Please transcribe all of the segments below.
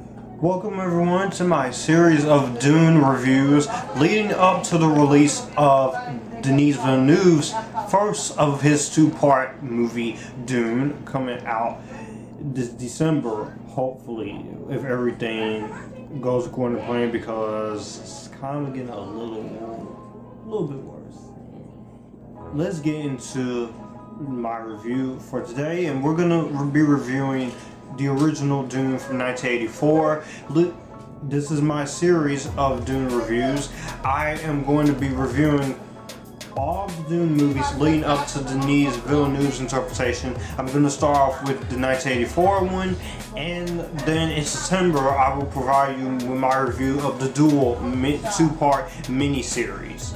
Welcome everyone to my series of Dune reviews leading up to the release of Denis Villeneuve's first of his two-part movie Dune, coming out this December, hopefully, if everything goes according to plan, because it's kind of getting a little bit worse. Let's get into my review for today, and we're gonna be reviewing the original Dune from 1984. This is my series of Dune reviews. I am going to be reviewing all the Dune movies leading up to Denis Villeneuve's interpretation. I'm going to start off with the 1984 one, and then in September I will provide you with my review of the dual two-part mini-series.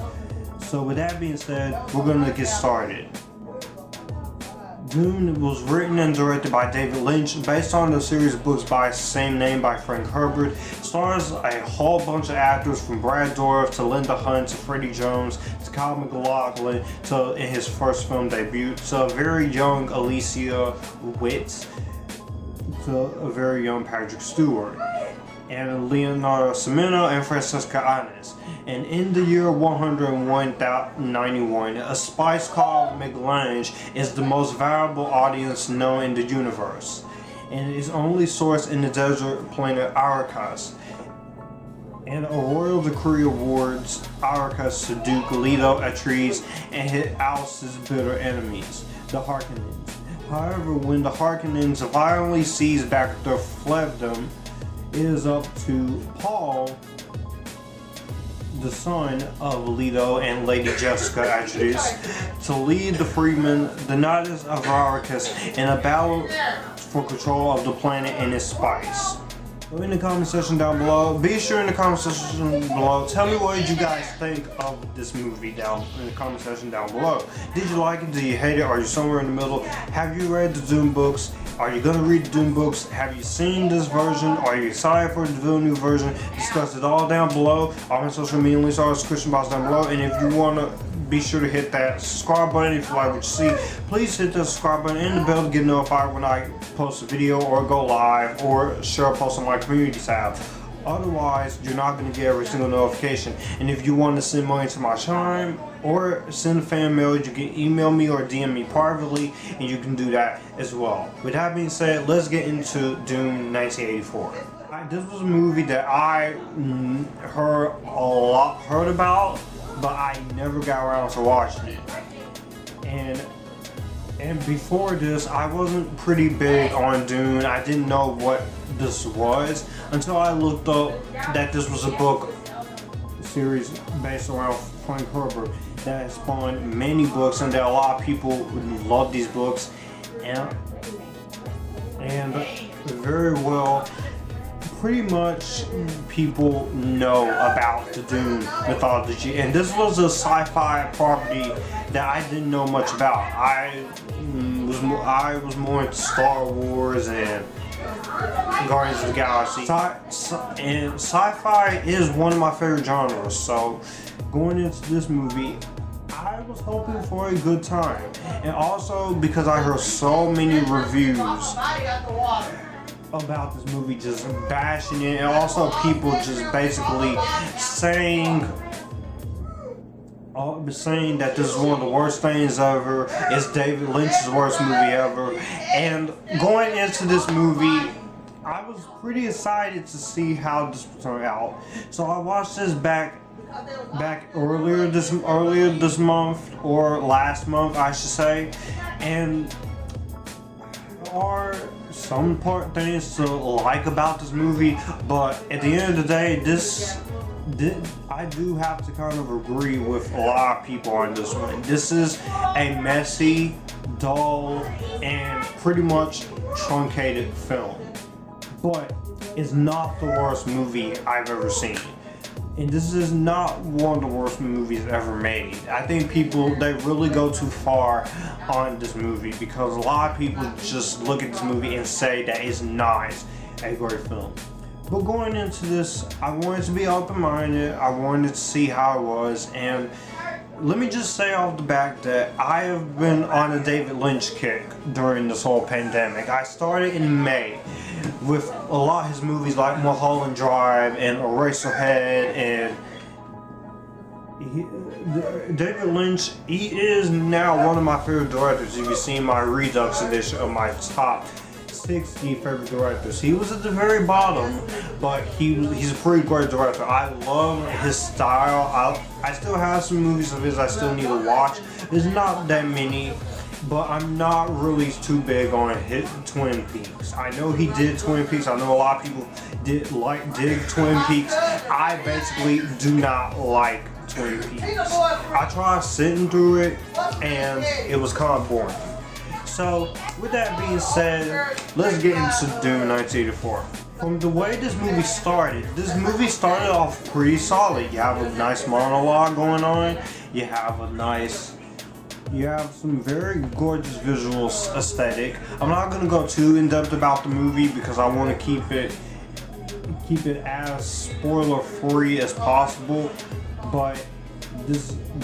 So with that being said, we're going to get started. Dune was written and directed by David Lynch, based on the series of books by the same name by Frank Herbert. Stars a whole bunch of actors from Brad Dourif to Linda Hunt to Freddie Jones to Kyle MacLachlan to in his first film debut to a very young Alicia Witt to a very young Patrick Stewart, and Leonardo Cimino and Francesca Annis. And in the year 101,091, a spice called MacLachlan is the most valuable audience known in the universe, and is only sourced in the desert planet Arrakis. And a royal decree awards Arrakis to Duke Leto Atreides and it ousts his bitter enemies, the Harkonnens. However, when the Harkonnens violently seize back their fiefdom, it is up to Paul, the son of Leto and Lady Jessica Atreides, to lead the freedmen, the Knights of Arrakis, in a battle for control of the planet and its spice. So in the comment section down below, be sure in the comment section below, tell me what you guys think of this movie down in the comment section down below. Did you like it? Did you hate it? Are you somewhere in the middle? Have you read the Dune books? Are you going to read the Dune books? Have you seen this version? Are you excited for the Villeneuve version? Discuss it all down below. All my social media links are in the description box down below. And if you want to, be sure to hit that subscribe button if you like what you see. Please hit the subscribe button and the bell to get notified when I post a video or go live or share a post on my community tab. Otherwise, you're not going to get every single notification. And if you want to send money to my chime or send a fan mail, you can email me or DM me privately, and you can do that as well. With that being said, let's get into Dune 1984. This was a movie that I heard about, but I never got around to watching it. And before this, I wasn't pretty big on Dune. I didn't know what this was until I looked up that this was a book series based around Frank Herbert that has spawned many books, and that a lot of people love these books, and very well, pretty much people know about the Dune mythology. And this was a sci-fi property that I didn't know much about. I was more into Star Wars and Guardians of the Galaxy. And sci-fi is one of my favorite genres, so going into this movie, I was hoping for a good time. And also because I heard so many reviews about this movie just bashing it, and also people just basically saying that this is one of the worst things ever, it's David Lynch's worst movie ever. And going into this movie, I was pretty excited to see how this would turn out. So I watched this back earlier this month, or last month I should say, and there are some things to like about this movie, but at the end of the day, I do have to kind of agree with a lot of people on this one. This is a messy, dull, and pretty much truncated film, but it's not the worst movie I've ever seen. And this is not one of the worst movies ever made. I think they really go too far on this movie, because a lot of people just look at this movie and say that it's not a great film. But going into this, I wanted to be open-minded. I wanted to see how it was, and let me just say off the bat that I have been on a David Lynch kick during this whole pandemic. I started in May. with a lot of his movies like Mulholland Drive and Eraserhead and David Lynch, he is now one of my favorite directors. If you've seen my Redux edition of my top 60 favorite directors, he was at the very bottom, but he's a pretty great director. I love his style. I still have some movies of his I still need to watch. There's not that many, but I'm not really too big on Twin Peaks. I know he did Twin Peaks. I know a lot of people dig Twin Peaks. I basically do not like Twin Peaks. I tried sitting through it and it was kind of boring. So with that being said, let's get into Dune 1984. From the way this movie started off pretty solid. You have a nice monologue going on. You have some very gorgeous visual aesthetic. I'm not gonna go too in depth about the movie because I want to keep it as spoiler free as possible. But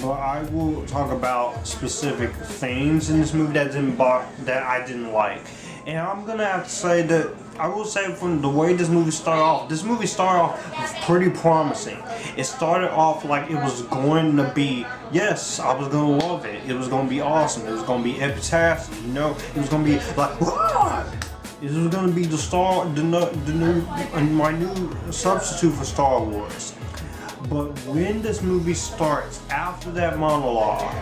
I will talk about specific things in this movie that I didn't like. And I'm gonna have to say that I will say from the way this movie started off pretty promising. It started off like it was going to be, yes, I was gonna love it. It was gonna be awesome. It was gonna be epictastic, you know. It was gonna be like, what? This was gonna be my new substitute for Star Wars. But when this movie starts, after that monologue,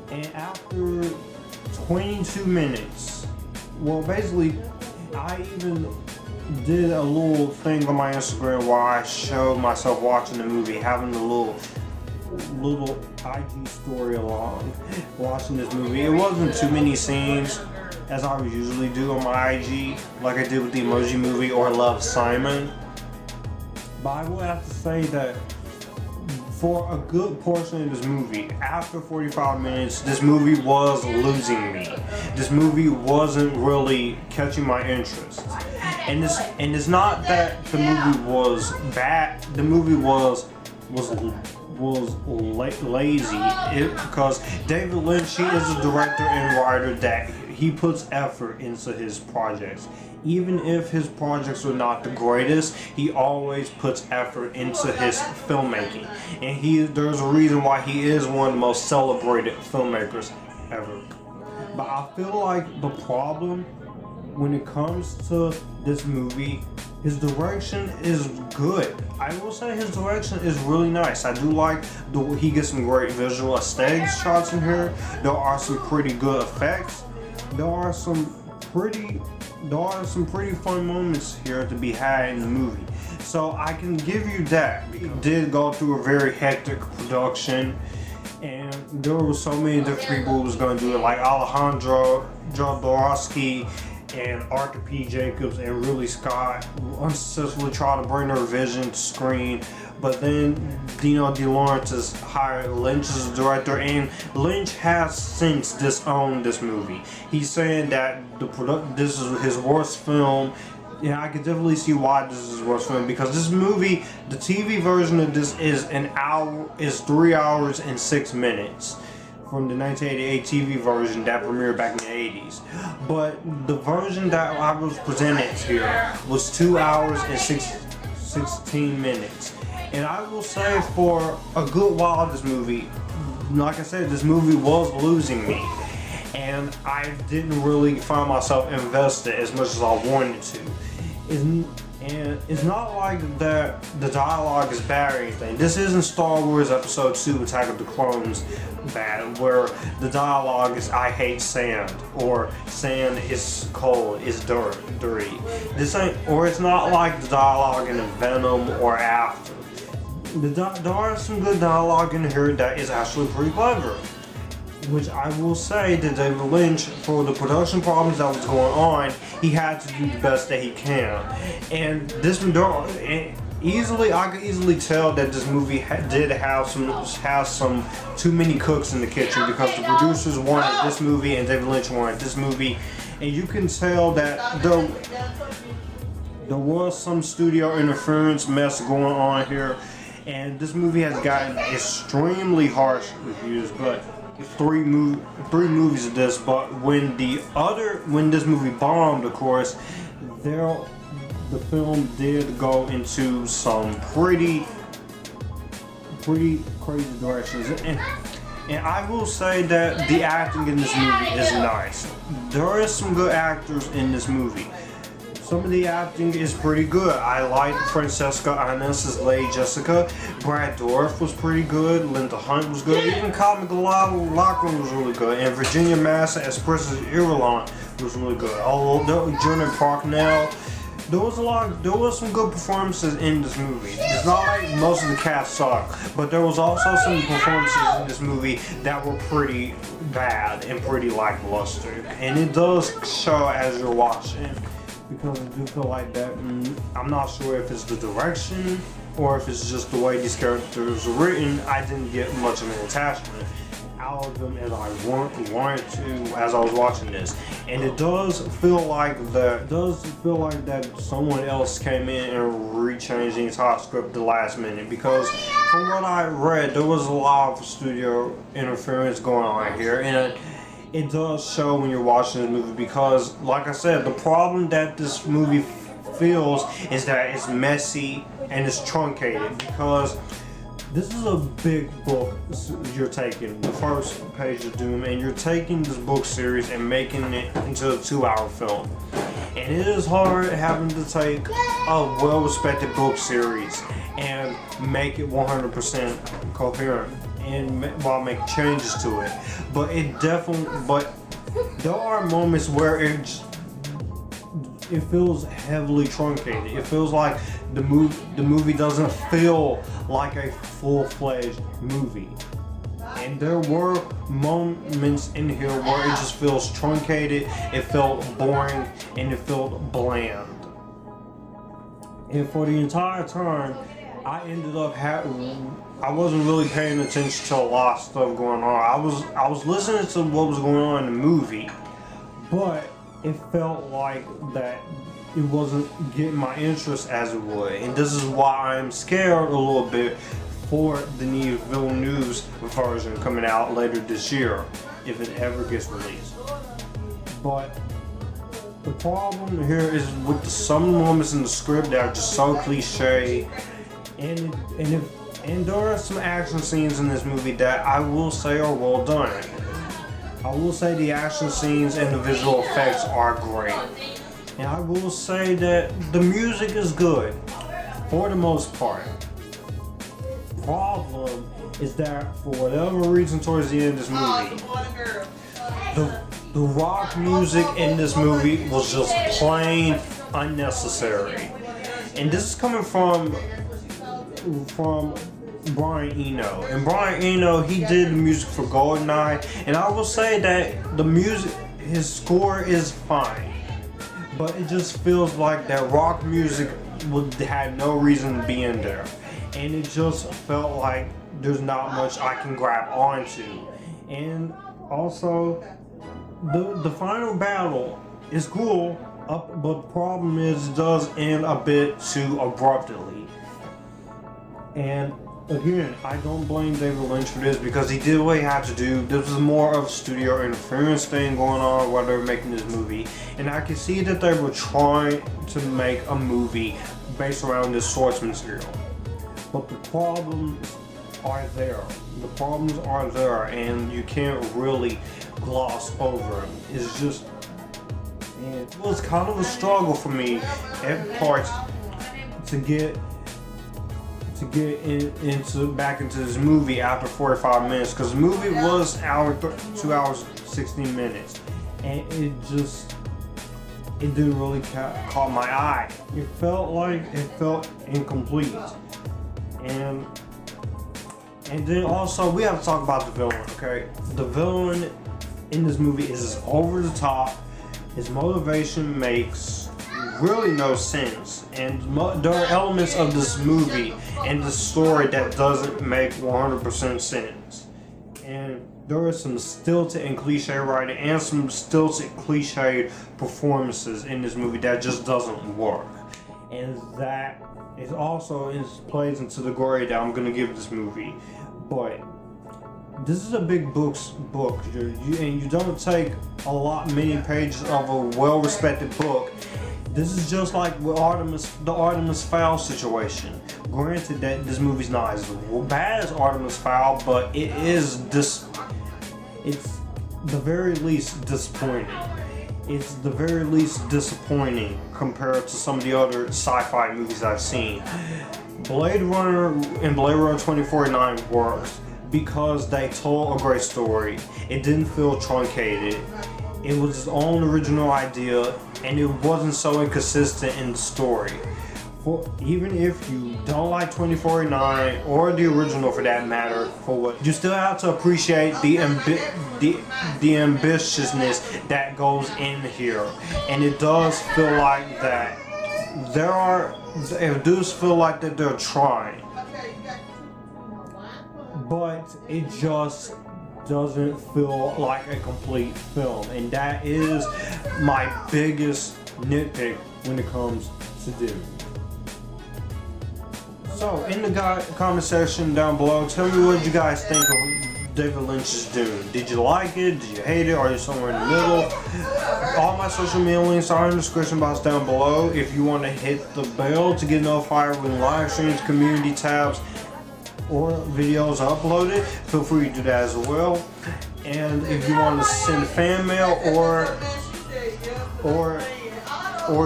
and after 22 minutes, well, basically, I even did a little thing on my Instagram where I showed myself watching the movie, having a little IG story along, watching this movie. It wasn't too many scenes, as I would usually do on my IG, like I did with the Emoji Movie or Love, Simon. But I will have to say that for a good portion of this movie, after 45 minutes, this movie was losing me. This movie wasn't really catching my interest. And it's not that the movie was bad. The movie was lazy. Because David Lynch, he is a director and writer that he puts effort into his projects. Even if his projects are not the greatest, he always puts effort into his filmmaking. And there's a reason why he is one of the most celebrated filmmakers ever. But I feel like the problem when it comes to this movie, his direction is good. I will say his direction is really nice. I do like he gets some great visual aesthetic shots in here. There are some pretty good effects. There are some pretty fun moments here to be had in the movie. So I can give you that. It did go through a very hectic production, and there were so many different people who was going to do it, like Alejandro Jodorowsky and Arthur P. Jacobs and Ridley Scott unsuccessfully tried to bring their vision to screen. But then Denis De Laurentiis hired Lynch as a director, and Lynch has since disowned this movie. He's saying that this is his worst film. Yeah, I can definitely see why this is his worst film, because this movie, the TV version of this is 3 hours and 6 minutes from the 1988 TV version that premiered back in the 80s. But the version that I was presented here was 2 hours and 16 minutes. And I will say for a good while this movie, like I said, this movie was losing me. And I didn't really find myself invested as much as I wanted to. And it's not like that the dialogue is bad or anything. This isn't Star Wars Episode 2 Attack of the Clones bad, where the dialogue is "I hate sand" or "sand is cold, is dirty." This ain't, or it's not like the dialogue in Venom or After. There are some good dialogue in here that is actually pretty clever. Which I will say that David Lynch, for the production problems that was going on, he had to do the best that he can. And this I could easily tell that this movie did have some too many cooks in the kitchen, because the producers wanted this movie and David Lynch wanted this movie, and you can tell that there was some studio interference mess going on here, and this movie has gotten extremely harsh reviews. But three movies of this, but when this movie bombed, of course, the film did go into some pretty crazy directions, and I will say that the acting in this movie is nice. There is some good actors in this movie. Some of the acting is pretty good. I like Francesca Annis as Lady Jessica. Brad Dourif was pretty good. Linda Hunt was good. Even Kyle MacLachlan was really good. And Virginia Madsen as Princess Irulan was really good. Although Jürgen Prochnow, there was some good performances in this movie. It's not like most of the cast sucked, but there was also some performances in this movie that were pretty bad and pretty lackluster. And it does show as you're watching, because I do feel like that, I'm not sure if it's the direction or if it's just the way these characters are written. I didn't get much of an attachment out of them as I wanted to as I was watching this, and it does feel like that someone else came in and rechanged the entire script at the last minute, because from what I read, there was a lot of studio interference going on here, and it does show when you're watching the movie, because like I said, the problem that this movie feels is that it's messy and it's truncated, because this is a big book you're taking, the first page of Dune, and you're taking this book series and making it into a 2-hour film. And it is hard having to take a well-respected book series and make it 100% coherent and while making changes to it. But there are moments where it feels heavily truncated. It feels like the movie doesn't feel like a full-fledged movie. And there were moments in here where it just feels truncated, it felt boring, and it felt bland. And for the entire time, I ended up I wasn't really paying attention to a lot of stuff going on. I was listening to what was going on in the movie, but it felt like that it wasn't getting my interest as it would. And this is why I'm scared a little bit for Denis Villeneuve's version coming out later this year, if it ever gets released. But the problem here is with some moments in the script that are just so cliche, and there are some action scenes in this movie that I will say are well done. I will say the action scenes and the visual effects are great. And I will say that the music is good, for the most part. Problem is that for whatever reason towards the end of this movie, the rock music in this movie was just plain unnecessary. And this is coming from Brian Eno. And Brian Eno, he did the music for GoldenEye, and I will say that the music, his score is fine, but it just feels like that rock music had no reason to be in there, and it just felt like there's not much I can grab onto. And also, the final battle is cool, but the problem is it does end a bit too abruptly. And again, I don't blame David Lynch for this, because he did what he had to do. This was more of a studio interference thing going on while they were making this movie. And I can see that they were trying to make a movie based around this source material. But the problems are there. The problems are there, and you can't really gloss over them. It's just, it was kind of a struggle for me at parts to get back into this movie after 45 minutes, because the movie was 2 hours 16 minutes, and it didn't really caught my eye. It felt incomplete. And then also we have to talk about the villain, okay? The villain in this movie is over the top. His motivation makes really no sense, and there are elements of this movie and the story that doesn't make 100% sense. And there is some stilted and cliche writing and some stilted cliche performances in this movie that just doesn't work. And that is also plays into the glory that I'm gonna give this movie. But this is a big book, and you don't take many pages of a well-respected book This is just like with the Artemis Fowl situation. Granted that this movie's not as bad as Artemis Fowl, but it's the very least disappointing. It's the very least disappointing compared to some of the other sci-fi movies I've seen. Blade Runner and Blade Runner 2049 works because they told a great story. It didn't feel truncated. It was its own original idea, and it wasn't so inconsistent in the story. Even if you don't like 2049 or the original for that matter, you still have to appreciate the ambitiousness that goes in here, and it does feel like that. It does feel like that they're trying, but it just doesn't feel like a complete film, and that is my biggest nitpick when it comes to Dune. So in the comment section down below, tell me what you guys think of David Lynch's Dune. Did you like it? Did you hate it? Are you somewhere in the middle? All my social media links are in the description box down below. If you want to hit the bell to get notified when live streams, community tabs, or videos are uploaded, feel free to do that as well. And if you want to send fan mail or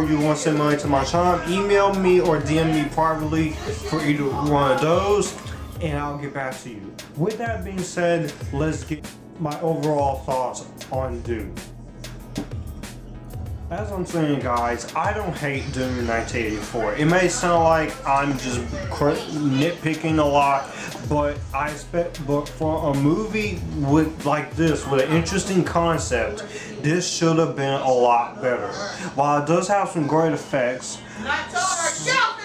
you want to send money to my channel, email me or DM me privately for either one of those, and I'll get back to you. With that being said, let's get my overall thoughts on Dune. As I'm saying, guys, I don't hate Dune 1984. It may sound like I'm just nitpicking a lot, but but for a movie like this, with an interesting concept, this should have been a lot better. While it does have some great effects,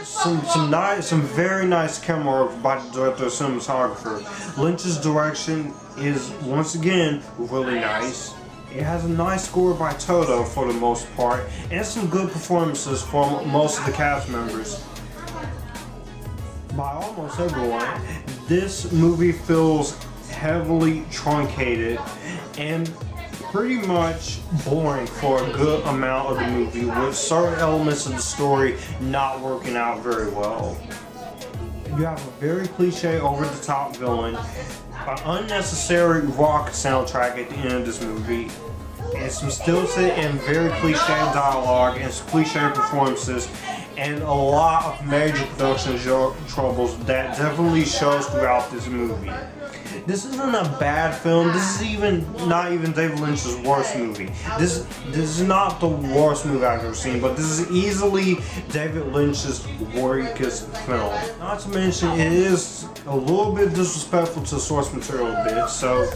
some very nice camera work by the director and cinematographer, Lynch's direction is once again really nice. It has a nice score by Toto for the most part, and some good performances from most of the cast members. By almost everyone, this movie feels heavily truncated and pretty much boring for a good amount of the movie, with certain elements of the story not working out very well. You have a very cliche, over-the-top villain, an unnecessary rock soundtrack at the end of this movie, and some stilted and very cliche dialogue and some cliche performances, and a lot of major production troubles that definitely shows throughout this movie. This isn't a bad film. This is not even David Lynch's worst movie. This is not the worst movie I've ever seen, but this is easily David Lynch's weakest film. Not to mention, it is a little bit disrespectful to source material a bit, so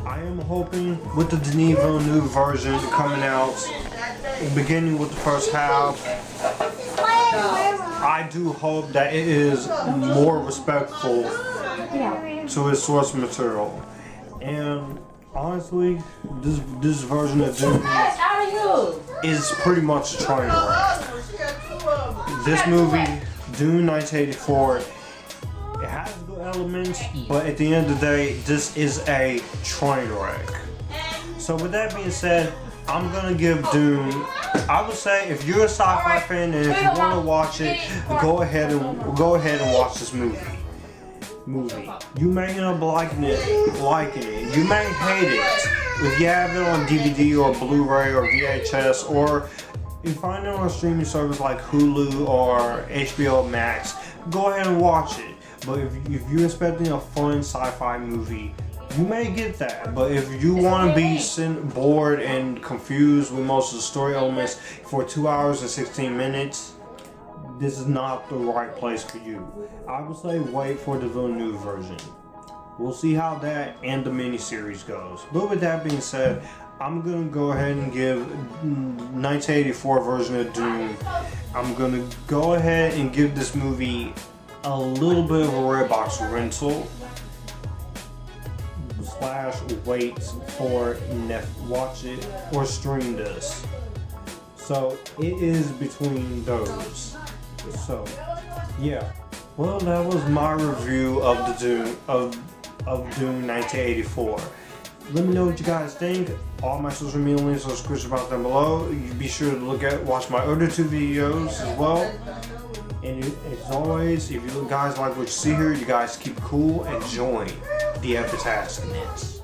I am hoping with the Denis Villenueve version coming out, beginning with the first half, I do hope that it is more respectful to its source material. And honestly, this version of Dune is pretty much a train wreck. This movie, Dune 1984, it has good elements, but at the end of the day, this is a train wreck. So with that being said, I'm gonna give Dune, I would say, if you're a sci-fi fan and if you want to watch it, go ahead and watch this movie. You may end up liking it. You may hate it if you have it on DVD or Blu-ray or VHS, or you find it on a streaming service like Hulu or HBO Max. Go ahead and watch it. But if you're expecting a fun sci-fi movie, you may get that. But if you want to be bored and confused with most of the story elements for 2 hours and 16 minutes, this is not the right place for you. I would say wait for the Villeneuve version. We'll see how that and the miniseries goes. But with that being said, I'm gonna go ahead and give 1984 version of Dune. I'm gonna go ahead and give this movie a little bit of a Redbox rental / wait for watch it or stream this. So it is between those. So yeah, well, that was my review of the Dune of Dune 1984. Let me know what you guys think. All my social media links are description box down below. You be sure to watch my other 2 videos as well. And as always, if you guys like what you see here, you guys keep cool and join the Epictasticness.